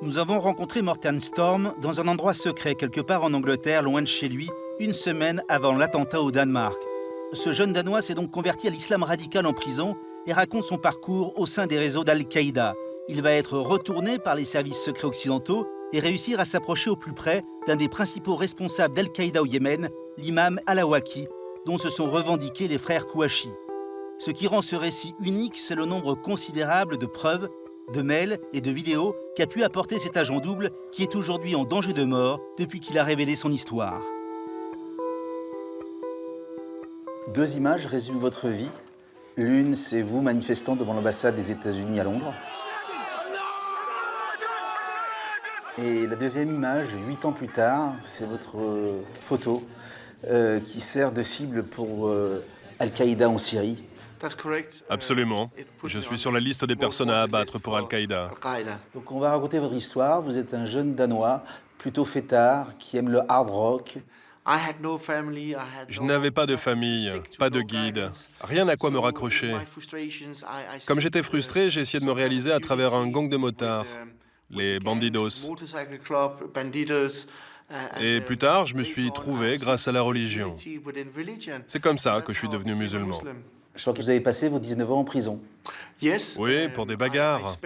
Nous avons rencontré Morten Storm dans un endroit secret quelque part en Angleterre, loin de chez lui, une semaine avant l'attentat au Danemark. Ce jeune Danois s'est donc converti à l'islam radical en prison et raconte son parcours au sein des réseaux d'Al-Qaïda. Il va être retourné par les services secrets occidentaux et réussir à s'approcher au plus près d'un des principaux responsables d'Al-Qaïda au Yémen, l'imam Al-Awaki, dont se sont revendiqués les frères Kouachi. Ce qui rend ce récit unique, c'est le nombre considérable de preuves, de mails et de vidéos qu'a pu apporter cet agent double qui est aujourd'hui en danger de mort depuis qu'il a révélé son histoire. Deux images résument votre vie. L'une, c'est vous manifestant devant l'ambassade des États-Unis à Londres. Et la deuxième image, 8 ans plus tard, c'est votre photo qui sert de cible pour Al-Qaïda en Syrie. Absolument. Je suis sur la liste des personnes à abattre pour Al-Qaïda. Donc on va raconter votre histoire. Vous êtes un jeune Danois, plutôt fêtard, qui aime le hard rock. Je n'avais pas de famille, pas de guide, rien à quoi me raccrocher. Comme j'étais frustré, j'ai essayé de me réaliser à travers un gang de motards, les Bandidos. Et plus tard, je me suis trouvé grâce à la religion. C'est comme ça que je suis devenu musulman. Je crois que vous avez passé vos 19 ans en prison. Oui, pour des bagarres.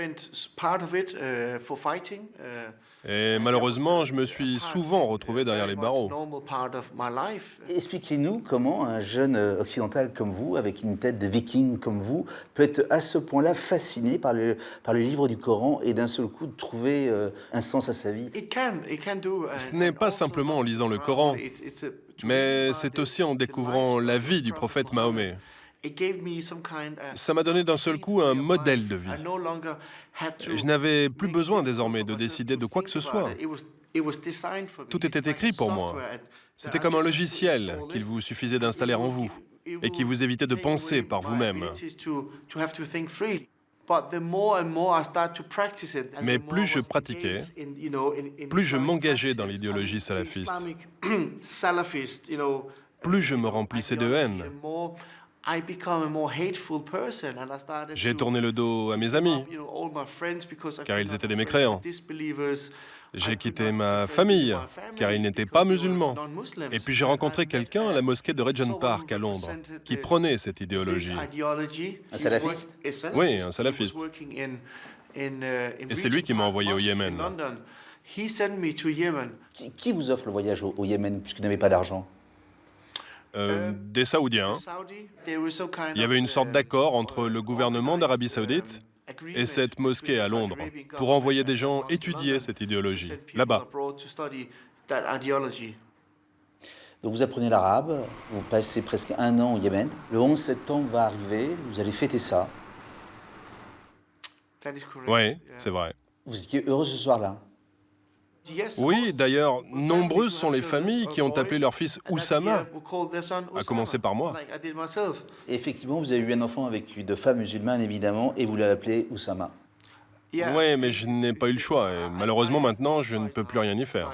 Et malheureusement, je me suis souvent retrouvé derrière les barreaux. Expliquez-nous comment un jeune occidental comme vous, avec une tête de viking comme vous, peut être à ce point-là fasciné par le livre du Coran et d'un seul coup trouver un sens à sa vie. Ce n'est pas simplement en lisant le Coran, mais c'est aussi en découvrant la vie du prophète Mahomet. Ça m'a donné d'un seul coup un modèle de vie. Je n'avais plus besoin désormais de décider de quoi que ce soit. Tout était écrit pour moi. C'était comme un logiciel qu'il vous suffisait d'installer en vous et qui vous évitait de penser par vous-même. Mais plus je pratiquais, plus je m'engageais dans l'idéologie salafiste, plus je me remplissais de haine. J'ai tourné le dos à mes amis, car ils étaient des mécréants. J'ai quitté ma famille, car ils n'étaient pas musulmans. Et puis j'ai rencontré quelqu'un à la mosquée de Regent Park à Londres, qui prônait cette idéologie. Un salafiste? Oui, un salafiste. Et c'est lui qui m'a envoyé au Yémen. Qui vous offre le voyage au Yémen, puisque vous n'avez pas d'argent? Des Saoudiens. Il y avait une sorte d'accord entre le gouvernement d'Arabie Saoudite et cette mosquée à Londres pour envoyer des gens étudier cette idéologie, là-bas. Donc vous apprenez l'arabe, vous passez presque un an au Yémen. Le 11 septembre va arriver, vous allez fêter ça. Oui, c'est vrai. Vous étiez heureux ce soir-là? Oui, d'ailleurs, nombreuses sont les familles qui ont appelé leur fils Oussama, à commencer par moi. Et effectivement, vous avez eu un enfant avec de femmes musulmanes, évidemment, et vous l'avez appelé Oussama. Oui, mais je n'ai pas eu le choix, et malheureusement maintenant, je ne peux plus rien y faire.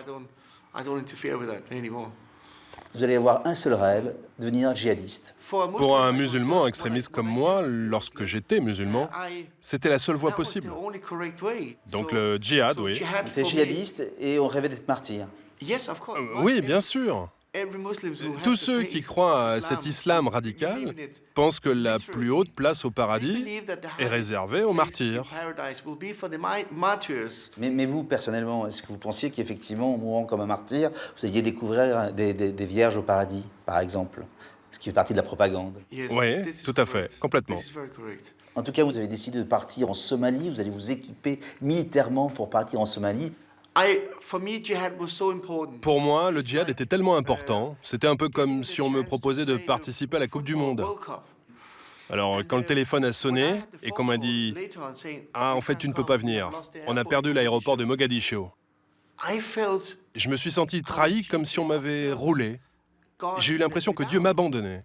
Vous allez avoir un seul rêve, devenir djihadiste. Pour un musulman extrémiste comme moi, lorsque j'étais musulman, c'était la seule voie possible. Donc le djihad, oui. On était djihadiste et on rêvait d'être martyr. Oui, bien sûr. Tous ceux qui croient à cet islam radical pensent que la plus haute place au paradis est réservée aux martyrs. Mais vous, personnellement, est-ce que vous pensiez qu'effectivement, en mourant comme un martyr, vous alliez découvrir des vierges au paradis, par exemple? Ce qui fait partie de la propagande. Oui, tout à fait, complètement. En tout cas, vous avez décidé de partir en Somalie, vous allez vous équiper militairement pour partir en Somalie. Pour moi, le djihad était tellement important, c'était un peu comme si on me proposait de participer à la Coupe du Monde. Alors, quand le téléphone a sonné et qu'on m'a dit « Ah, en fait, tu ne peux pas venir, on a perdu l'aéroport de Mogadiscio », je me suis senti trahi comme si on m'avait roulé. J'ai eu l'impression que Dieu m'abandonnait.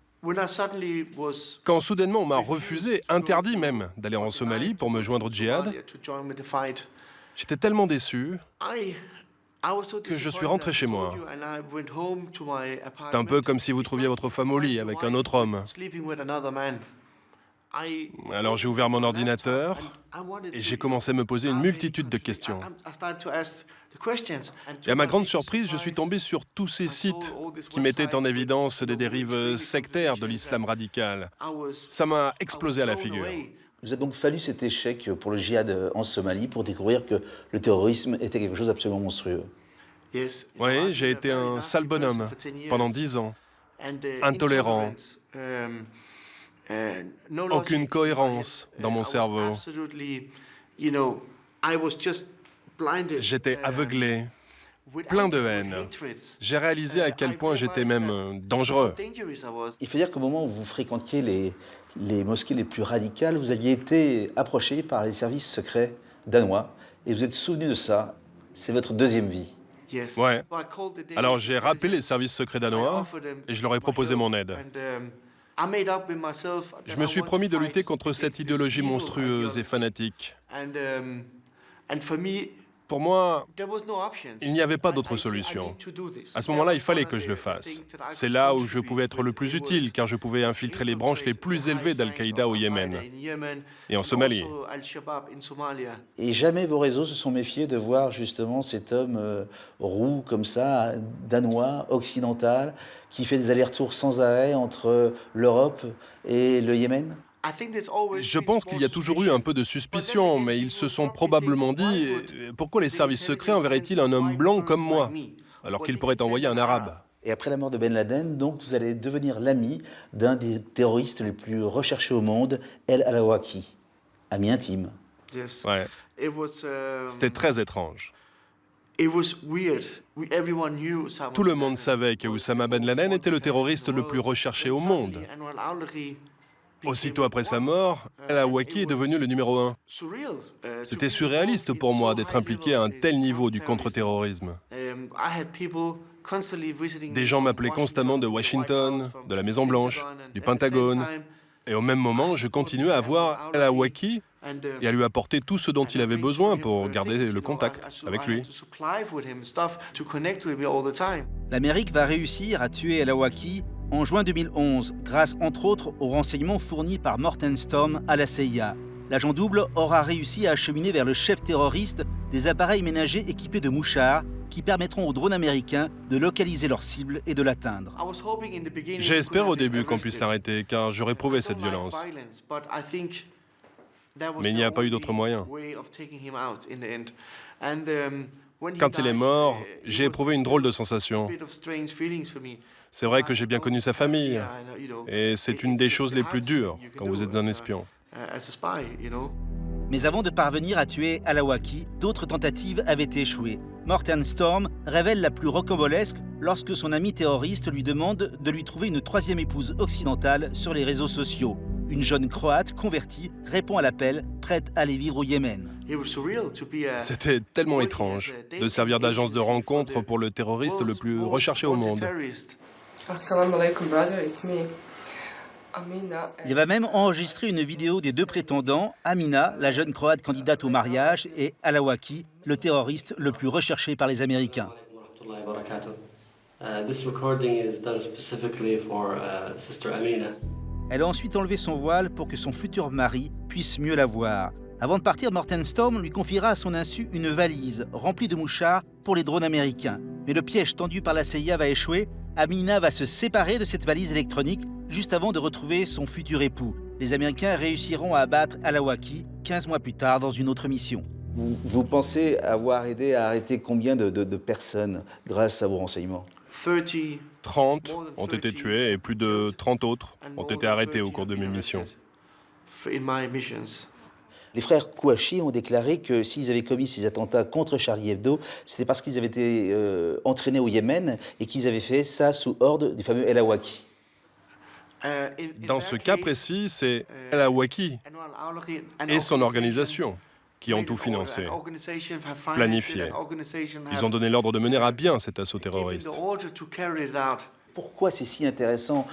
Quand soudainement on m'a refusé, interdit même, d'aller en Somalie pour me joindre au djihad, j'étais tellement déçu que je suis rentré chez moi. C'est un peu comme si vous trouviez votre femme au lit avec un autre homme. Alors j'ai ouvert mon ordinateur et j'ai commencé à me poser une multitude de questions. Et à ma grande surprise, je suis tombé sur tous ces sites qui mettaient en évidence des dérives sectaires de l'islam radical. Ça m'a explosé à la figure. Il vous a donc fallu cet échec pour le djihad en Somalie pour découvrir que le terrorisme était quelque chose d'absolument monstrueux. Oui, j'ai été un sale bonhomme pendant 10 ans. Intolérant. Aucune cohérence dans mon cerveau. J'étais aveuglé, plein de haine. J'ai réalisé à quel point j'étais même dangereux. Il faut dire qu'au moment où vous fréquentiez les mosquées les plus radicales, vous aviez été approché par les services secrets danois et vous êtes souvenu de ça. C'est votre deuxième vie. Ouais. Alors j'ai rappelé les services secrets danois et je leur ai proposé mon aide. Je me suis promis de lutter contre cette idéologie monstrueuse et fanatique. Pour moi, il n'y avait pas d'autre solution. À ce moment-là, il fallait que je le fasse. C'est là où je pouvais être le plus utile, car je pouvais infiltrer les branches les plus élevées d'Al-Qaïda au Yémen et en Somalie. Et jamais vos réseaux se sont méfiés de voir justement cet homme roux comme ça, danois, occidental, qui fait des allers-retours sans arrêt entre l'Europe et le Yémen ? Je pense qu'il y a toujours eu un peu de suspicion, mais ils se sont probablement dit « Pourquoi les services secrets enverraient-ils un homme blanc comme moi, alors qu'ils pourraient envoyer un arabe ?» Et après la mort de Ben Laden, donc, vous allez devenir l'ami d'un des terroristes les plus recherchés au monde, El Alawaki, ami intime. Ouais. C'était très étrange. Tout le monde savait que Oussama Ben Laden était le terroriste le plus recherché au monde. Aussitôt après sa mort, Al-Awaki est devenu le numéro 1. C'était surréaliste pour moi d'être impliqué à un tel niveau du contre-terrorisme. Des gens m'appelaient constamment de Washington, de la Maison-Blanche, du Pentagone. Et au même moment, je continuais à voir Al-Awaki et à lui apporter tout ce dont il avait besoin pour garder le contact avec lui. L'Amérique va réussir à tuer Al-Awaki en juin 2011, grâce entre autres aux renseignements fournis par Morten Storm à la CIA. L'agent double aura réussi à acheminer vers le chef terroriste des appareils ménagers équipés de mouchards qui permettront aux drones américains de localiser leur cible et de l'atteindre. J'espère au début qu'on puisse l'arrêter, car je réprouvais cette violence. Mais il n'y a pas eu d'autre moyen. Quand il est mort, j'ai éprouvé une drôle de sensation. C'est vrai que j'ai bien connu sa famille, et c'est une des choses les plus dures quand vous êtes un espion. Mais avant de parvenir à tuer Al-Awaki, d'autres tentatives avaient échoué. Morten Storm révèle la plus rocambolesque lorsque son ami terroriste lui demande de lui trouver une troisième épouse occidentale sur les réseaux sociaux. Une jeune Croate convertie répond à l'appel, prête à aller vivre au Yémen. C'était tellement étrange de servir d'agence de rencontre pour le terroriste le plus recherché au monde. Assalamu alaikum, brother, it's me. Amina. Il va même enregistrer une vidéo des deux prétendants, Amina, la jeune Croate candidate au mariage, et Al-Awaki, le terroriste le plus recherché par les Américains. This recording is done specifically for Sister Amina. Elle a ensuite enlevé son voile pour que son futur mari puisse mieux la voir. Avant de partir, Morten Storm lui confiera à son insu une valise remplie de mouchards pour les drones américains. Mais le piège tendu par la CIA va échouer. Amina va se séparer de cette valise électronique juste avant de retrouver son futur époux. Les Américains réussiront à abattre Al-Awaki 15 mois plus tard dans une autre mission. Vous pensez avoir aidé à arrêter combien de personnes grâce à vos renseignements ? 30 ont été tués et plus de 30 autres ont été arrêtés au cours de mes missions. Les frères Kouachi ont déclaré que s'ils avaient commis ces attentats contre Charlie Hebdo, c'était parce qu'ils avaient été entraînés au Yémen et qu'ils avaient fait ça sous ordre du fameux El Awaki. Dans ce cas précis, c'est Al-Awaki et son organisation qui ont tout financé, planifié. Ils ont donné l'ordre de mener à bien cet assaut terroriste. Pourquoi c'est si intéressant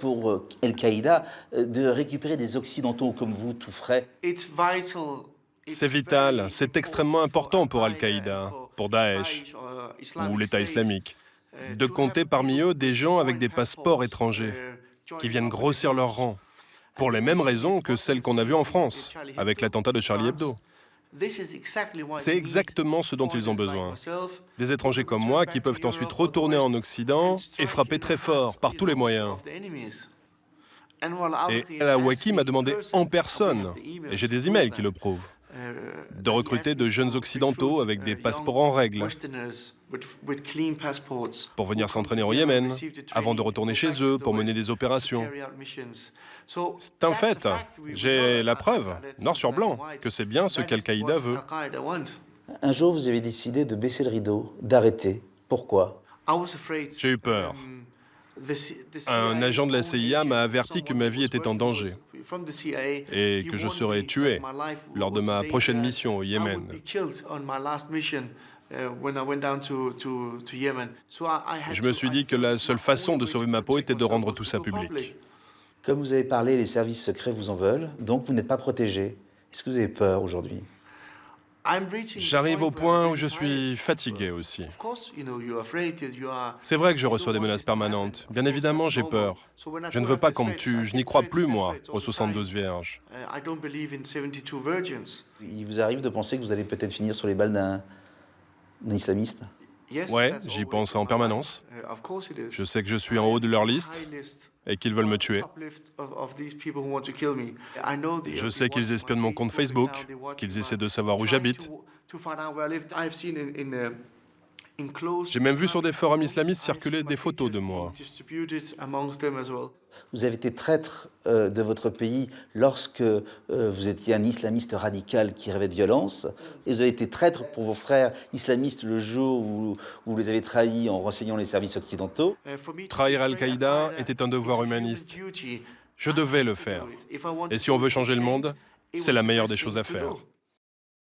pour Al-Qaïda de récupérer des Occidentaux comme vous, tout frais ? C'est vital, c'est extrêmement important pour Al-Qaïda, pour Daesh ou l'État islamique, de compter parmi eux des gens avec des passeports étrangers qui viennent grossir leur rang. Pour les mêmes raisons que celles qu'on a vues en France, avec l'attentat de Charlie Hebdo. C'est exactement ce dont ils ont besoin. Des étrangers comme moi qui peuvent ensuite retourner en Occident et frapper très fort, par tous les moyens. Et Al-Awlaki m'a demandé en personne, et j'ai des emails qui le prouvent, de recruter de jeunes occidentaux avec des passeports en règle pour venir s'entraîner au Yémen, avant de retourner chez eux pour mener des opérations. C'est un fait. J'ai la preuve, noir sur blanc, que c'est bien ce qu'Al-Qaïda veut. Un jour, vous avez décidé de baisser le rideau, d'arrêter. Pourquoi? J'ai eu peur. Un agent de la CIA m'a averti que ma vie était en danger et que je serais tué lors de ma prochaine mission au Yémen. Je me suis dit que la seule façon de sauver ma peau était de rendre tout ça public. Comme vous avez parlé, les services secrets vous en veulent, donc vous n'êtes pas protégé. Est-ce que vous avez peur aujourd'hui? J'arrive au point où je suis fatigué aussi. C'est vrai que je reçois des menaces permanentes. Bien évidemment, j'ai peur. Je ne veux pas qu'on me tue. Je n'y crois plus, moi, aux 72 vierges. Il vous arrive de penser que vous allez peut-être finir sur les balles d'un islamiste? Ouais, j'y pense en permanence. Je sais que je suis en haut de leur liste et qu'ils veulent me tuer. Je sais qu'ils espionnent mon compte Facebook, qu'ils essaient de savoir où j'habite. J'ai même vu sur des forums islamistes circuler des photos de moi. Vous avez été traître de votre pays lorsque vous étiez un islamiste radical qui rêvait de violence, et vous avez été traître pour vos frères islamistes le jour où vous les avez trahis en renseignant les services occidentaux. Trahir Al-Qaïda était un devoir humaniste. Je devais le faire. Et si on veut changer le monde, c'est la meilleure des choses à faire.